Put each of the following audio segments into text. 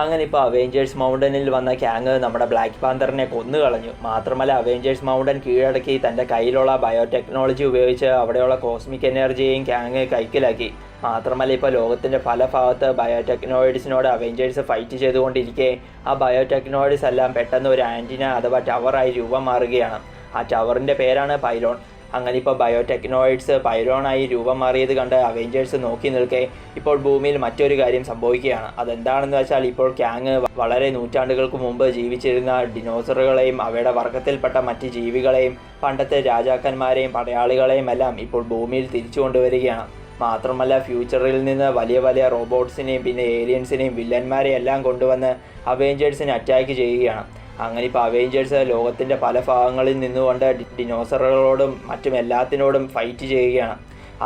അങ്ങനെ ഇപ്പോൾ അവെഞ്ചേഴ്സ് മൗണ്ടനിൽ വന്ന ക്യാങ് നമ്മുടെ ബ്ലാക്ക് പാന്തറിനെ കൊന്നു കളഞ്ഞു. മാത്രമല്ല അവെഞ്ചേഴ്സ് മൗണ്ടൻ കീഴടക്കി തൻ്റെ കയ്യിലുള്ള ബയോടെക്നോളജി ഉപയോഗിച്ച് അവിടെയുള്ള കോസ്മിക് എനർജിയെയും ക്യാങ് കൈക്കലാക്കി. മാത്രമല്ല ഇപ്പോൾ ലോകത്തിൻ്റെ പല ഭാഗത്ത് ബയോടെക്നോയിഡ്സിനോട് അവെഞ്ചേഴ്സ് ഫൈറ്റ് ചെയ്തുകൊണ്ടിരിക്കെ ആ ബയോടെക്നോയിഡ്സ് എല്ലാം പെട്ടെന്ന് ഒരു ആൻറ്റിന അഥവാ ടവറായി രൂപം മാറുകയാണ്. ആ ടവറിൻ്റെ പേരാണ് പൈലോൺ. അങ്ങനെ ഇപ്പോൾ ബയോടെക്നോയിഡ്സ് പൈലോണായി രൂപം മാറിയത് കണ്ട് അവെഞ്ചേഴ്സ് നോക്കി നിൽക്കെ ഇപ്പോൾ ഭൂമിയിൽ മറ്റൊരു കാര്യം സംഭവിക്കുകയാണ്. അതെന്താണെന്ന് വെച്ചാൽ ഇപ്പോൾ ക്യാങ് വളരെ നൂറ്റാണ്ടുകൾക്ക് മുമ്പ് ജീവിച്ചിരുന്ന ഡിനോസറുകളെയും അവയുടെ വർഗത്തിൽപ്പെട്ട മറ്റ് ജീവികളെയും പണ്ടത്തെ രാജാക്കന്മാരെയും പടയാളികളെയും എല്ലാം ഇപ്പോൾ ഭൂമിയിൽ തിരിച്ചു കൊണ്ടുവരികയാണ്. മാത്രമല്ല ഫ്യൂച്ചറിൽ നിന്ന് വലിയ വലിയ റോബോട്ട്സിനെയും പിന്നെ ഏലിയൻസിനെയും വില്ലന്മാരെയും എല്ലാം കൊണ്ടുവന്ന് അവെഞ്ചേഴ്സിനെ അറ്റാക്ക് ചെയ്യുകയാണ്. അങ്ങനെ ഇപ്പോൾ അവെഞ്ചേഴ്സ് ലോകത്തിൻ്റെ പല ഭാഗങ്ങളിൽ നിന്നുകൊണ്ട് ഡിനോസറുകളോടും മറ്റും എല്ലാത്തിനോടും ഫൈറ്റ് ചെയ്യുകയാണ്.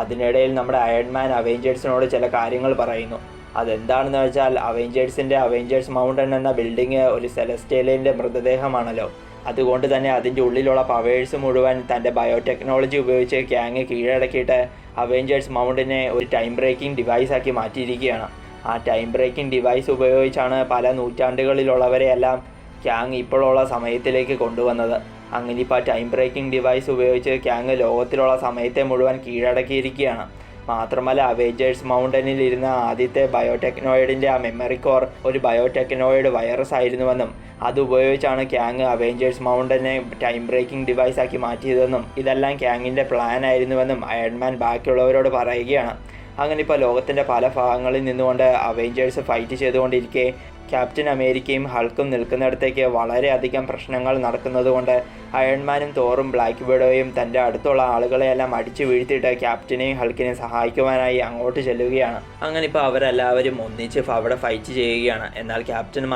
അതിനിടയിൽ നമ്മുടെ അയൺമാൻ അവെഞ്ചേഴ്സിനോട് ചില കാര്യങ്ങൾ പറയുന്നു. അതെന്താണെന്ന് വെച്ചാൽ അവെഞ്ചേഴ്സ് മൗണ്ടൻ എന്ന ബിൽഡിങ് ഒരു സെലസ്റ്റേലിയൻ്റെ മൃതദേഹമാണല്ലോ. അതുകൊണ്ട് തന്നെ അതിൻ്റെ ഉള്ളിലുള്ള പവേഴ്സ് മുഴുവൻ തൻ്റെ ബയോടെക്നോളജി ഉപയോഗിച്ച് ക്യാങ് കീഴടക്കിയിട്ട് അവെഞ്ചേഴ്സ് മൗണ്ടനെ ഒരു ടൈം ബ്രേക്കിംഗ് ഡിവൈസാക്കി മാറ്റിയിരിക്കുകയാണ്. ആ ടൈം ബ്രേക്കിംഗ് ഡിവൈസ് ഉപയോഗിച്ചാണ് പല നൂറ്റാണ്ടുകളിലുള്ളവരെയെല്ലാം ക്യാങ് ഇപ്പോഴുള്ള സമയത്തിലേക്ക് കൊണ്ടുവന്നത്. അങ്ങനെ ഇപ്പോൾ ടൈം ബ്രേക്കിംഗ് ഡിവൈസ് ഉപയോഗിച്ച് ക്യാങ് ലോകത്തിലുള്ള സമയത്തെ മുഴുവൻ കീഴടക്കിയിരിക്കുകയാണ്. മാത്രമല്ല അവെഞ്ചേഴ്സ് മൗണ്ടനിൽ ഇരുന്ന ആദ്യത്തെ ബയോടെക്നോയിഡിൻ്റെ ആ മെമ്മറി കോർ ഒരു ബയോടെക്നോയിഡ് വൈറസ് ആയിരുന്നുവെന്നും അതുപയോഗിച്ചാണ് ക്യാങ് അവെഞ്ചേഴ്സ് മൗണ്ടനെ ടൈം ബ്രേക്കിംഗ് ഡിവൈസാക്കി മാറ്റിയതെന്നും ഇതെല്ലാം ക്യാങ്ങിൻ്റെ പ്ലാൻ ആയിരുന്നുവെന്നും അയൺമാൻ ബാക്കിയുള്ളവരോട് പറയുകയാണ്. അങ്ങനെ ഇപ്പോൾ ലോകത്തിൻ്റെ പല ഭാഗങ്ങളിൽ നിന്നുകൊണ്ട് അവെഞ്ചേഴ്സ് ഫൈറ്റ് ചെയ്തുകൊണ്ടിരിക്കെ ക്യാപ്റ്റൻ അമേരിക്കയും ഹൾക്കും നിൽക്കുന്നിടത്തേക്ക് വളരെയധികം പ്രശ്നങ്ങൾ നടക്കുന്നതുകൊണ്ട് അയൺമാനും തോറും ബ്ലാക്ക് വിഡോയും തൻ്റെ അടുത്തുള്ള ആളുകളെയെല്ലാം അടിച്ചു വീഴ്ത്തിയിട്ട് ക്യാപ്റ്റനെയും ഹൾക്കിനെയും സഹായിക്കുവാനായി അങ്ങോട്ട് ചെല്ലുകയാണ്. അങ്ങനെ ഇപ്പോൾ അവരെല്ലാവരും ഒന്നിച്ച് അവിടെ ഫൈറ്റ് ചെയ്യുകയാണ്. എന്നാൽ ക്യാപ്റ്റൻ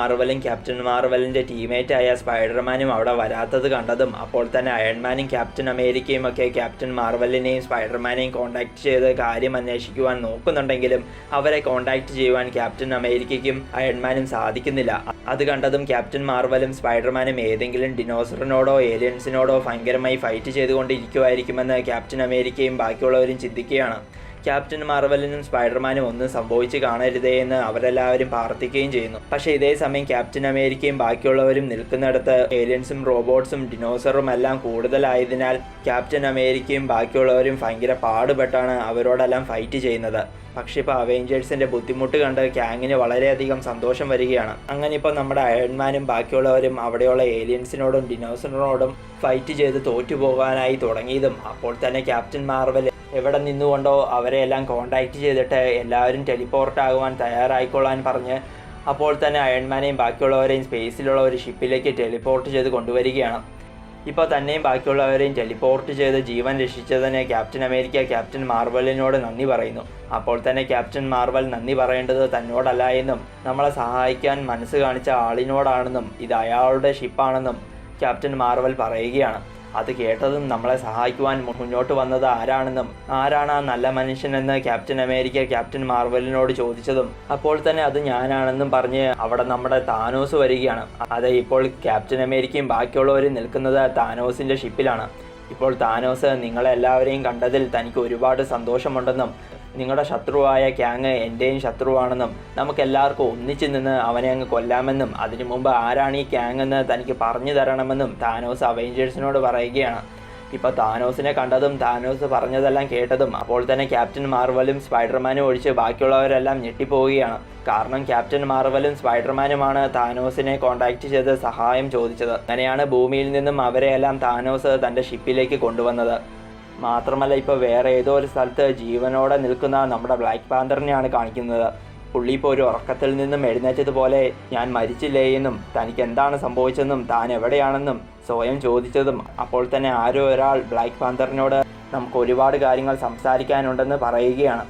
മാർവലിൻ്റെ ടീമേറ്റായ സ്പൈഡർമാനും അവിടെ വരാത്തത് കണ്ടതും അപ്പോൾ തന്നെ അയൺമാനും ക്യാപ്റ്റൻ അമേരിക്കയും ഒക്കെ ക്യാപ്റ്റൻ മാർവലിനെയും സ്പൈഡർമാനെയും കോൺടാക്ട് ചെയ്ത് കാര്യം അന്വേഷിക്കുവാൻ നോക്കുന്നുണ്ടെങ്കിലും അവരെ കോൺടാക്ട് ചെയ്യുവാൻ ക്യാപ്റ്റൻ അമേരിക്കയ്ക്കും അയൺമാനും സാധിക്കുന്നില്ല. അത് കണ്ടതും ക്യാപ്റ്റൻ മാർവലും സ്പൈഡർമാനും ഏതെങ്കിലും ഡിനോസറിനോടോ ഏലിയൻസിനോടോ ഭയങ്കരമായി ഫൈറ്റ് ചെയ്തുകൊണ്ടിരിക്കുമായിരിക്കുമെന്ന് ക്യാപ്റ്റൻ അമേരിക്കയും ബാക്കിയുള്ളവരും ചിന്തിക്കുകയാണ്. ക്യാപ്റ്റൻ മാർവലിനും സ്പൈഡർമാനും ഒന്നും സംഭവിച്ച് കാണരുതേ എന്ന് അവരെല്ലാവരും പ്രാർത്ഥിക്കുകയും ചെയ്യുന്നു. പക്ഷേ ഇതേ സമയം ക്യാപ്റ്റൻ അമേരിക്കയും ബാക്കിയുള്ളവരും നിൽക്കുന്നിടത്ത് ഏലിയൻസും റോബോട്ട്സും ഡിനോസറും എല്ലാം കൂടുതലായതിനാൽ ക്യാപ്റ്റൻ അമേരിക്കയും ബാക്കിയുള്ളവരും ഭയങ്കര പാടുപെട്ടാണ് അവരോടെല്ലാം ഫൈറ്റ് ചെയ്യുന്നത്. പക്ഷേ ഇപ്പോൾ അവെഞ്ചേഴ്സിൻ്റെ ബുദ്ധിമുട്ട് കണ്ട് ക്യാങ്ങിന് വളരെയധികം സന്തോഷം വരികയാണ്. അങ്ങനെ ഇപ്പോൾ നമ്മുടെ അയൺമാനും ബാക്കിയുള്ളവരും അവിടെയുള്ള ഏലിയൻസിനോടും ഡിനോസറിനോടും ഫൈറ്റ് ചെയ്ത് തോറ്റുപോകാനായി തുടങ്ങിയതും അപ്പോൾ തന്നെ ക്യാപ്റ്റൻ മാർവൽ എവിടെ നിന്നുകൊണ്ടോ അവരെയെല്ലാം കോൺടാക്റ്റ് ചെയ്തിട്ട് എല്ലാവരും ടെലിപ്പോർട്ട് ആകുവാൻ തയ്യാറായിക്കൊള്ളാൻ പറഞ്ഞ് അപ്പോൾ തന്നെ അയൺമാനെയും ബാക്കിയുള്ളവരെയും സ്പേസിലുള്ള ഒരു ഷിപ്പിലേക്ക് ടെലിപ്പോർട്ട് ചെയ്ത് കൊണ്ടുവരികയാണ്. ഇപ്പോൾ തന്നെയും ബാക്കിയുള്ളവരെയും ടെലിപ്പോർട്ട് ചെയ്ത് ജീവൻ രക്ഷിച്ചതിന് ക്യാപ്റ്റൻ അമേരിക്ക ക്യാപ്റ്റൻ മാർവലിനോട് നന്ദി പറയുന്നു. അപ്പോൾ തന്നെ ക്യാപ്റ്റൻ മാർവൽ നന്ദി പറയേണ്ടത് തന്നോടല്ല എന്നും നമ്മളെ സഹായിക്കാൻ മനസ്സ് കാണിച്ച ആളിനോടാണെന്നും ഇത് അയാളുടെ ഷിപ്പാണെന്നും ക്യാപ്റ്റൻ മാർവൽ പറയുകയാണ്. അത് കേട്ടതും നമ്മളെ സഹായിക്കുവാൻ മുന്നോട്ട് വന്നത് ആരാണ് ആ നല്ല മനുഷ്യനെന്ന് ക്യാപ്റ്റൻ അമേരിക്ക ക്യാപ്റ്റൻ മാർവലിനോട് ചോദിച്ചതും അപ്പോൾ തന്നെ അത് ഞാനാണെന്നും പറഞ്ഞ് അവിടെ നമ്മുടെ താനോസ് വരികയാണ്. അതെ, ഇപ്പോൾ ക്യാപ്റ്റൻ അമേരിക്കയും ബാക്കിയുള്ളവരും നിൽക്കുന്നത് താനോസിൻ്റെ ഷിപ്പിലാണ്. ഇപ്പോൾ താനോസ് നിങ്ങളെല്ലാവരെയും കണ്ടതിൽ തനിക്ക് ഒരുപാട് സന്തോഷമുണ്ടെന്നും നിങ്ങളുടെ ശത്രുവായ ക്യാങ് എൻ്റെയും ശത്രുവാണെന്നും നമുക്കെല്ലാവർക്കും ഒന്നിച്ചു നിന്ന് അവനെ അങ്ങ് കൊല്ലാമെന്നും അതിനു മുമ്പ് ആരാണ് ഈ ക്യാങ് എന്ന് തനിക്ക് പറഞ്ഞു തരണമെന്നും താനോസ് അവെഞ്ചേഴ്സിനോട് പറയുകയാണ്. ഇപ്പോൾ താനോസിനെ കണ്ടതും താനോസ് പറഞ്ഞതെല്ലാം കേട്ടതും അപ്പോൾ തന്നെ ക്യാപ്റ്റൻ മാർവലും സ്പൈഡർമാനും ഒഴിച്ച് ബാക്കിയുള്ളവരെല്ലാം ഞെട്ടിപ്പോവുകയാണ്. കാരണം ക്യാപ്റ്റൻ മാർവലും സ്പൈഡർമാനുമാണ് താനോസിനെ കോൺടാക്റ്റ് ചെയ്ത് സഹായം ചോദിച്ചത്. അങ്ങനെയാണ് ഭൂമിയിൽ നിന്നും അവരെയെല്ലാം താനോസ് തൻ്റെ ഷിപ്പിലേക്ക് കൊണ്ടുവന്നത്. മാത്രമല്ല ഇപ്പോൾ വേറെ ഏതോ ഒരു സ്ഥലത്ത് ജീവനോടെ നിൽക്കുന്ന നമ്മുടെ ബ്ലാക്ക് പാന്തറിനെയാണ് കാണിക്കുന്നത്. പുള്ളി ഇപ്പോൾ ഒരു ഉറക്കത്തിൽ നിന്നും എഴുന്നേറ്റതുപോലെ ഞാൻ മരിച്ചില്ലേ എന്നും തനിക്ക് എന്താണ് സംഭവിച്ചതെന്നും താൻ എവിടെയാണെന്നും സ്വയം ചോദിച്ചതും അപ്പോൾ തന്നെ ആരോ ഒരാൾ ബ്ലാക്ക് പാന്തറിനോട് നമുക്ക് ഒരുപാട് കാര്യങ്ങൾ സംസാരിക്കാനുണ്ടെന്ന് പറയുകയാണ്.